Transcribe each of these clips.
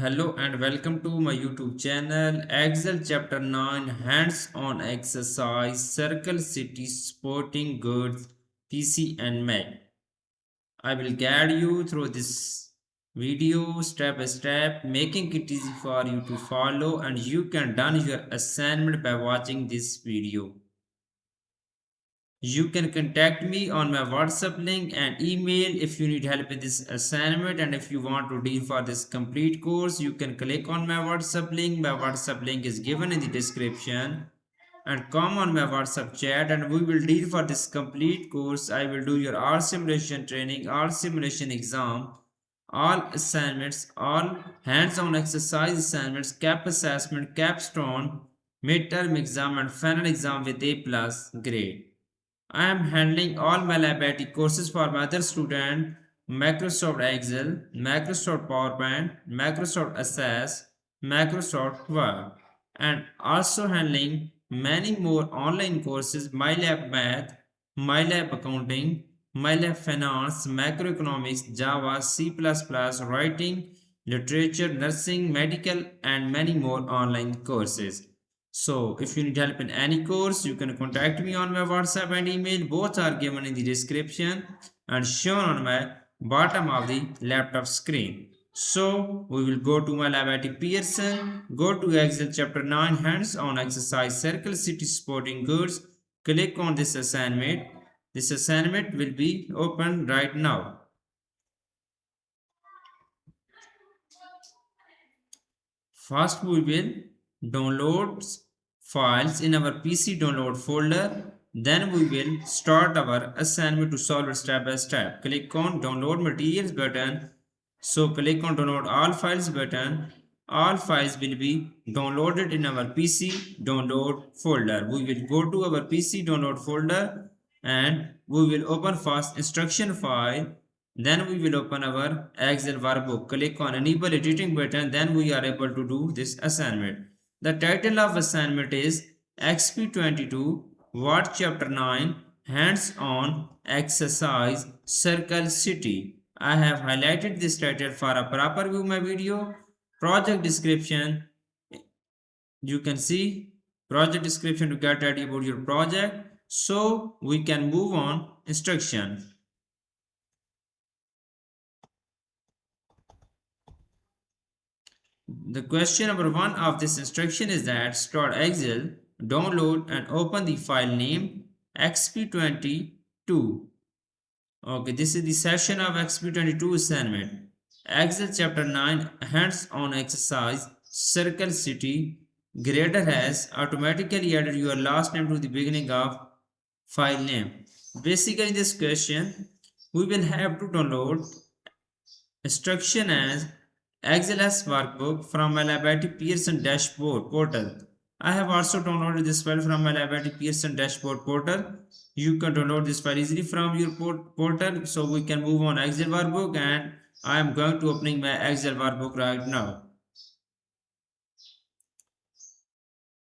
Hello and welcome to my YouTube channel Excel Chapter 9 Hands-on Exercise Circle City Sporting Goods PC and Mac. I will guide you through this video step by step, making it easy for you to follow, and you can done your assignment by watching this video. You can contact me on my WhatsApp link and email if you need help with this assignment, and if you want to deal for this complete course, you can click on my WhatsApp link. My WhatsApp link is given in the description, and come on my WhatsApp chat and we will deal for this complete course. I will do your all simulation training, all simulation exam, all assignments, all hands-on exercise assignments, cap assessment, capstone, midterm exam and final exam with A plus grade. I am handling all my liability courses for my other student, Microsoft Excel, Microsoft PowerPoint, Microsoft Access, Microsoft Word, and also handling many more online courses, MyLab Math, MyLab Accounting, MyLab Finance, Macroeconomics, Java, C++, Writing, Literature, Nursing, Medical, and many more online courses. So, if you need help in any course, you can contact me on my WhatsApp and email. Both are given in the description and shown on my bottom of the laptop screen. So, we will go to my lab at Pearson, go to Excel chapter 9 hands on exercise Circle City Sporting Goods. Click on this assignment. This assignment will be open right now. First, we will download files in our PC download folder. Then we will start our assignment to solve it step by step. Click on download materials button. So click on download all files button. All files will be downloaded in our PC download folder. We will go to our PC download folder and we will open first instruction file. Then we will open our Excel workbook. Click on enable editing button. Then we are able to do this assignment. The title of assignment is Exp22 What Chapter 9 Hands-on Exercise Circle City. I have highlighted this title for a proper view of my video. Project description. You can see project description to get idea about your project. So we can move on instruction. The question number 1 of this instruction is that start Excel, download and open the file name Exp22. Okay, this is the session of Exp22 assignment. Excel chapter 9 hands-on exercise Circle City. Grader has automatically added your last name to the beginning of file name. Basically, in this question, we will have to download instruction as XLS workbook from my Library Pearson dashboard portal. I have also downloaded this file from my Library Pearson dashboard portal. You can download this file easily from your portal. So we can move on Excel workbook, and I am going to opening my Excel workbook right now.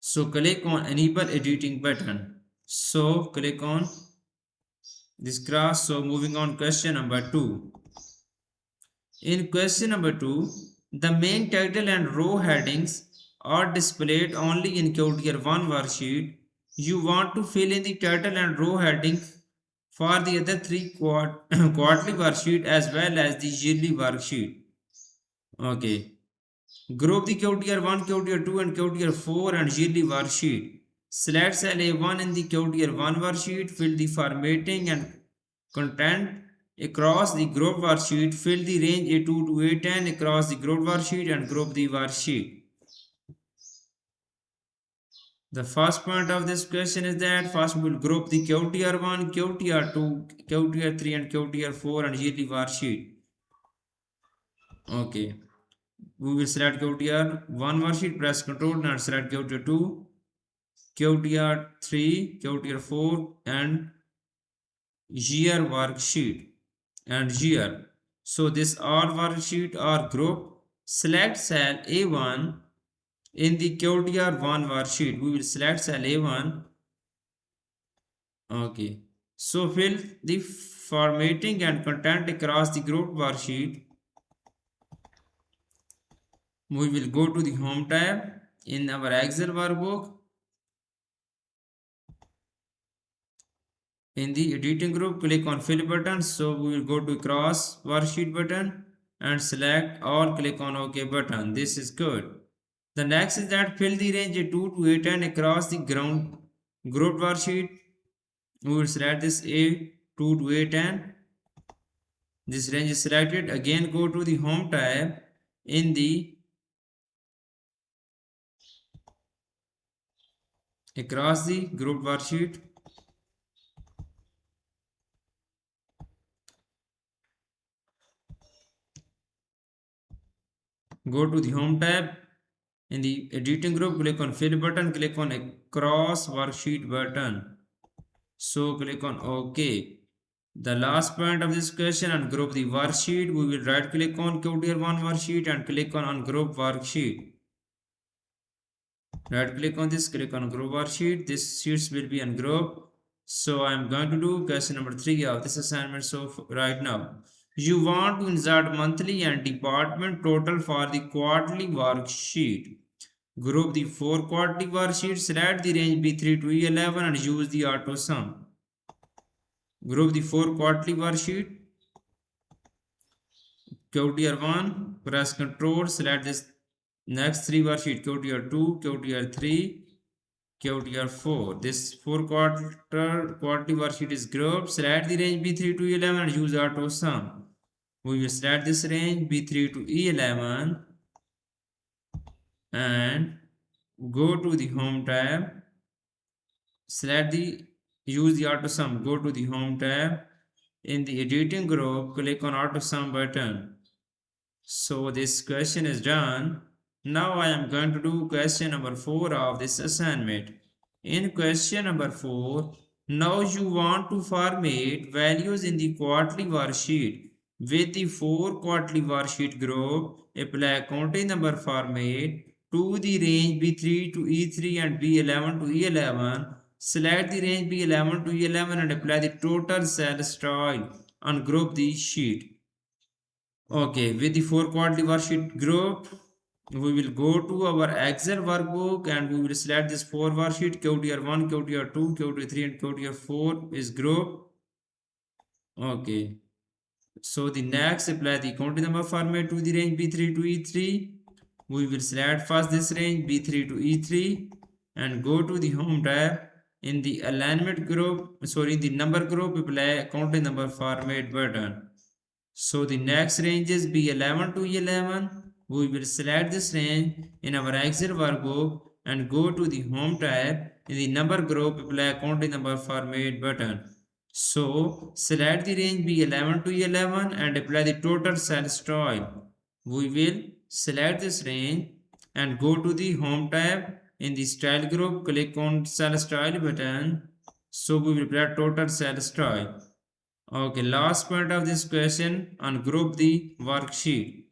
So click on enable editing button. So click on this cross. So moving on question number 2. In question number 2, the main title and row headings are displayed only in Tier 1 worksheet. You want to fill in the title and row headings for the other three quarterly worksheet as well as the yearly worksheet. Okay. Group the Tier 1, Tier 2 and Tier 4 and yearly worksheet. Select cell A1 in the Tier 1 worksheet, fill the formatting and content across the group worksheet, fill the range A2 to A10 across the group worksheet and group the worksheet. The first point of this question is that first we will group the Tier 1, Tier 2, Tier 3 and Tier 4 and yearly worksheet. Okay. We will select Tier 1 worksheet, press Ctrl and select Tier 2, Tier 3, Tier 4 and year worksheet and year. So this all worksheet are grouped. Select cell A1 in the Tier 1 worksheet. We will select cell A1. Okay. So fill the formatting and content across the group worksheet. We will go to the home tab in our Excel workbook. In the editing group, click on fill button. So we will go to cross worksheet button and select all, click on OK button. This is good. The next is that fill the range 2 to 8 and across the ground group worksheet. We will select this A 2 to 8 and this range is selected. Again go to the home tab in the across the group worksheet. Go to the home tab in the editing group, click on fill button, click on across worksheet button. So click on OK. The last point of this question, ungroup the worksheet. We will right click on Q1 worksheet and click on ungroup worksheet. Right click on this, click on group worksheet. This sheets will be ungrouped. So I am going to do question number 3 of this assignment. So right now, you want to insert monthly and department total for the quarterly worksheet. Group the 4 quarterly worksheets, select the range B3 to E11 and use the auto sum. Group the 4 quarterly worksheet. QTR 1, press Ctrl, select this next 3 worksheet, QTR 2, QTR 3, QTR 4. This 4 quarterly worksheet is grouped. Select the range B3 to E11 and use auto sum. We will select this range B3 to E11 and go to the home tab. Select the use the auto sum. Go to the home tab. In the editing group, click on auto sum button. So this question is done. Now I am going to do question number 4 of this assignment. In question number 4, now you want to format values in the quarterly worksheet. With the 4 quarterly worksheet group, apply counting number format to the range B3 to E3 and B11 to E11. Select the range B11 to E11 and apply the total cell style. Ungroup the sheet. Okay, with the 4 quarterly worksheet group, we will go to our Excel workbook and we will select this 4 worksheet. QTR 1, QTR 2, QTR 3 and QTR 4 is group. Okay, so the next apply the counting number format to the range B3 to E3. We will select first this range B3 to E3 and go to the home tab. In the alignment group, sorry, the number group, apply counting number format button. So the next range is B11 to E11. We will select this range in our Excel workbook and go to the home tab. In the number group, apply counting number format button. So select the range B11 to E11 and apply the total cell style. We will select this range and go to the home tab. In the style group, click on cell style button. So we will apply total cell style. Okay, last part of this question, ungroup the worksheet.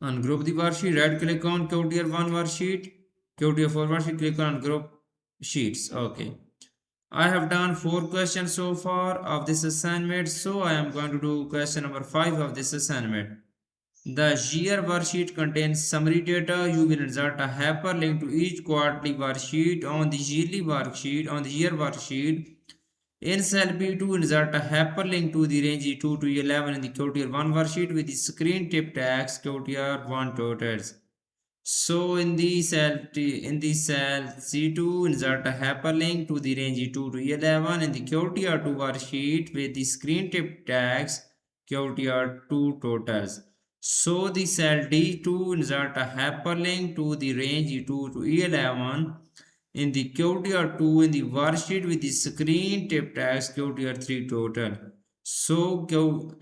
Ungroup the worksheet, right click on QTR 1 worksheet, QTR 4 worksheet, click on group sheets. Okay. I have done 4 questions so far of this assignment, so I am going to do question number 5 of this assignment. The year worksheet contains summary data. You will insert a hyperlink to each quarterly worksheet on the yearly worksheet, on the year worksheet. In cell B2, insert a hyperlink to the range 2 to 11 in the QTR 1 worksheet with the screen tip tags QTR 1 totals. So in the cell C2, insert a hyperlink to the range 2 to 11 in the QTR 2 worksheet with the screen tip tags QTR 2 totals. So the cell D2, insert a hyperlink to the range 2 to 11 in the QTR2 in the worksheet with the screen tip tags QTR3 total. So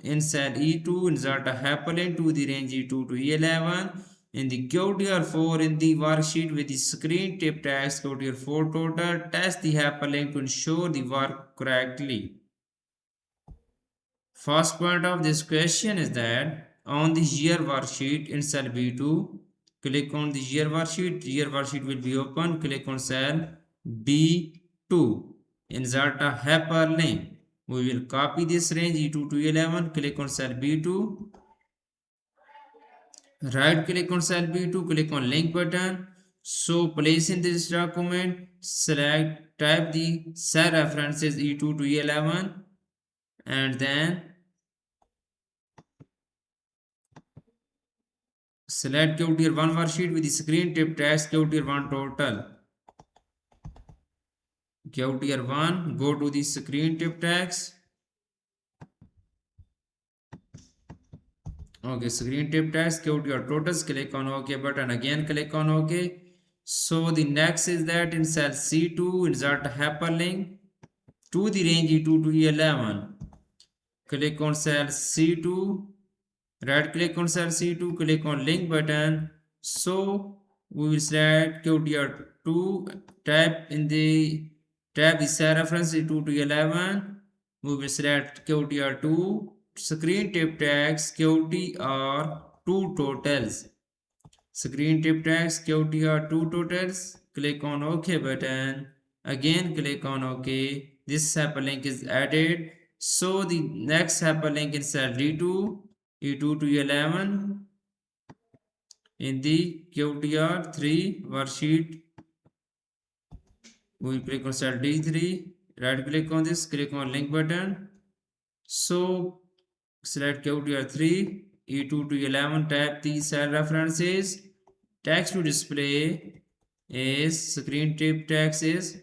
in cell E2, insert a hyperlink to the range E2 to E11 in the QTR4 in the worksheet with the screen tip tags QTR4 total. Test the hyperlink to ensure the work correctly. First point of this question is that on the year worksheet in cell B2, click on the year worksheet will be open, click on cell B2, insert a hyperlink. We will copy this range E2 to 11, click on cell B2, Right click on cell B2, click on link button. So place in this document, select, type the cell references E2 to E11 and then select Q tier 1 worksheet with the screen tip text Q tier 1 total. Q tier 1, go to the screen tip text. Okay, screen tip text, Q tier totals, click on OK button, again click on OK. So the next is that in cell C2, insert a hyperlink to the range E2 to E11. Click on cell C2, right click on cell C2, click on link button. So we will select QTR2, tab the cell reference E2 to 11. We will select QTR2, screen tip text QTR2 totals. Screen tip text QTR2 totals. Click on OK button. Again click on OK. This hyperlink is added. So the next hyperlink in cell D2, E2 to 11 in the QTR3 worksheet. We click on cell D3. Right click on this. Click on link button. So select QTR3, E2 to 11. Tap the cell references. Text to display is screen tip text is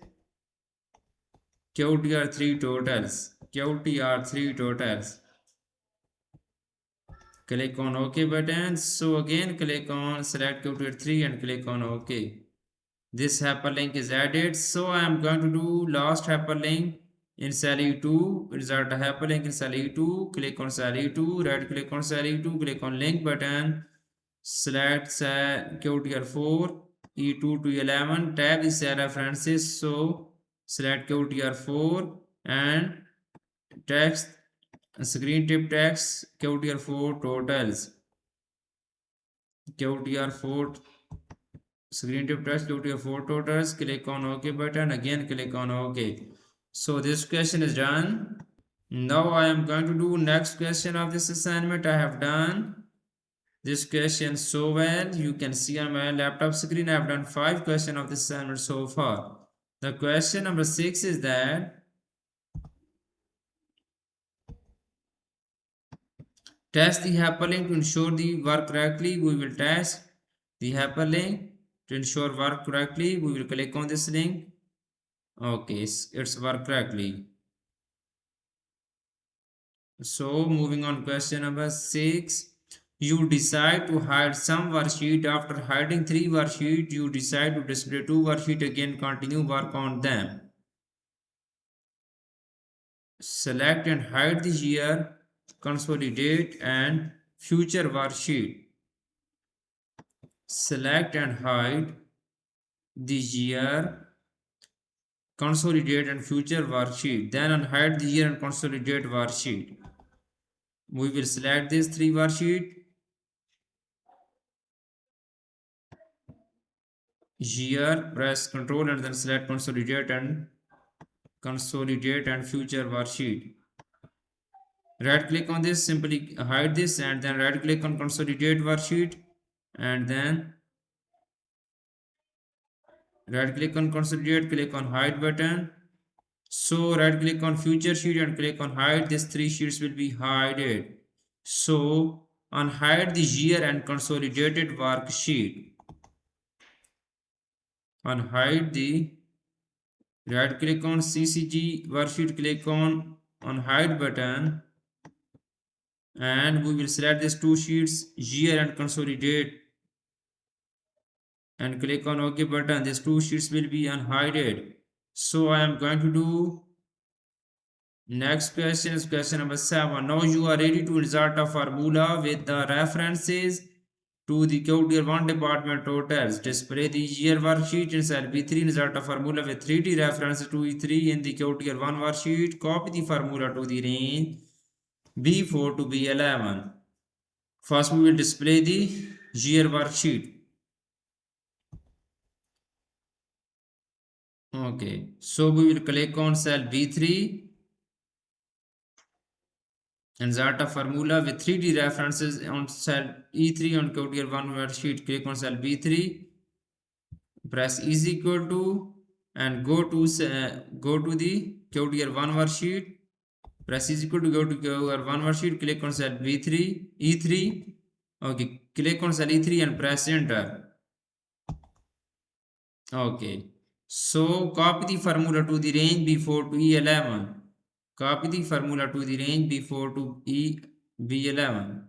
QTR3 totals. QTR3 totals. Click on OK button. So again click on select QTR3 and click on OK. This hyperlink is added. So I am going to do last hyperlink in cell E2. Insert a hyperlink in cell E2. Click on cell E2. Right click on cell E2. Click on link button. Select cell QTR4 E2 to 11. Tab the cell references. So select QTR4 and text screen tip text QTR4 totals. QTR4 screen tip text QTR4 totals. Click on OK button. Again click on OK. So this question is done. Now I am going to do next question of this assignment. I have done this question so well. You can see on my laptop screen I have done 5 questions of this assignment so far. The question number 6 is that test the hyperlink to ensure the work correctly. We will test the hyperlink to ensure work correctly. We will click on this link. Okay, it's work correctly. So moving on, question number 6. You decide to hide some worksheet. After hiding 3 worksheets, you decide to display 2 worksheets again. Continue work on them. Select and hide the year, consolidate and future worksheet. Select and hide the year, consolidate and future worksheet. Then unhide the year and consolidate worksheet. We will select these 3 worksheet. Year, press Ctrl and then select consolidate and future worksheet. Right click on this, simply hide this and then right click on consolidate worksheet and then right click on consolidate, click on hide button. So right click on future sheet and click on hide. These 3 sheets will be hided. So unhide the year and consolidated worksheet. Unhide the right click on CCG worksheet, click on hide button and we will select these 2 sheets, year and consolidate and click on OK button. These 2 sheets will be unhided. So I am going to do next question is question number 7. Now you are ready to insert a formula with the references to the QTR1 department totals. Display the year worksheet in cell B3. Insert a formula with 3D references to E3 in the QTR1 worksheet. Copy the formula to the range B4 to B11. First we will display the year worksheet. Okay, so we will click on cell B3 and Zata formula with 3D references on cell E3 on QTL1 worksheet. Click on cell B3, press is equal to, and go to the QTL1 worksheet. Press is equal to, go to QTL1 worksheet. Click on cell B3 E3. Okay, click on cell E3 and press enter. Okay, so copy the formula to the range before to E11. Copy the formula to the range before to B11.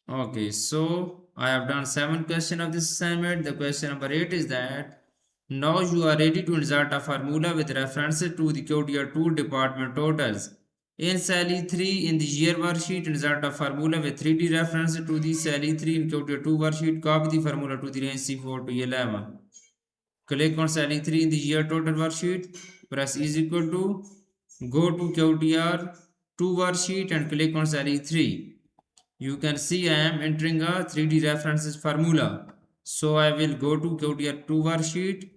Okay, so I have done 7 questions of this assignment. The question number 8 is that now you are ready to insert a formula with references to the QTR2 department totals. In cell E3 in the year worksheet, insert a formula with 3D references to the cell E3 in QTR2 worksheet. Copy the formula to the range C4 to E11. Click on cell E3 in the year total worksheet. Press is equal to, go to QTR2 worksheet and click on cell E3. You can see I am entering a 3D references formula. So I will go to QTR2 worksheet.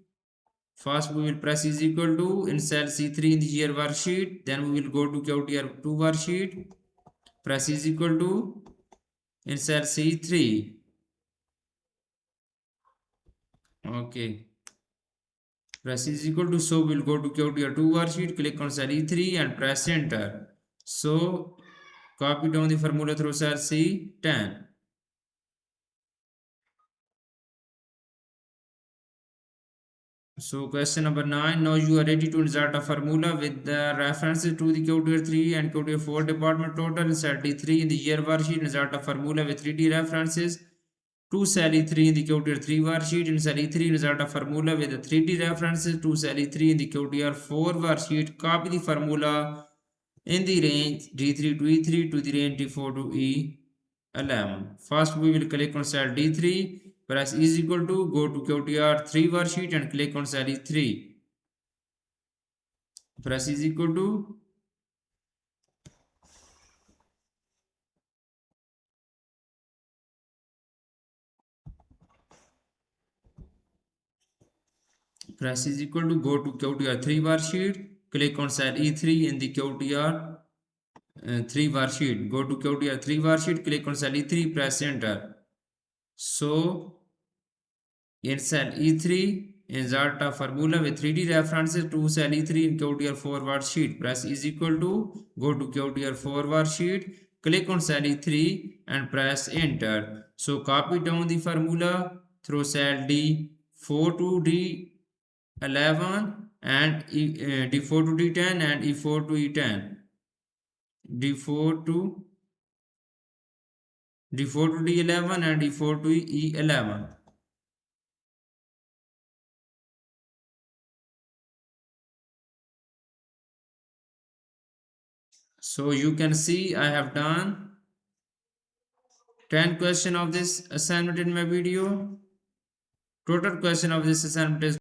First we will press is equal to in cell C3 in the year worksheet. Then we will go to QTR2 worksheet. Press is equal to in cell C3. Okay. Press is equal to, so we'll go to QTR2 worksheet. Click on cell E3 and press enter. So copy down the formula through cell C10. So question number 9. Now you are ready to insert a formula with the references to the QTR3 and QTR4 department total. Insert D3 in the year worksheet. Insert a formula with 3D references to cell E3 in the QTR3 worksheet. In cell E3, insert a formula with the 3D references to cell E3 in the QTR4 worksheet. Copy the formula in the range D3 to E3 to the range D4 to E11. First we will click on cell D3. Press is equal to, go to QTR3 worksheet and click on cell E3. Press is equal to, press is equal to, go to QTR3 worksheet. Click on cell E3 in the QTR3 worksheet. Go to QTR3 worksheet. Click on cell E3. Press enter. So in cell E3, insert a formula with 3D references to cell E3 in QTR4 worksheet. Press is equal to, go to QTR4 worksheet, click on cell E3 and press enter. So copy down the formula through cell D4 to D11 and D4 to D10 and E4 to E10. D4 to D4 to D11 and E4 to E11. So you can see I have done 10 questions of this assignment in my video. Total question of this assignment is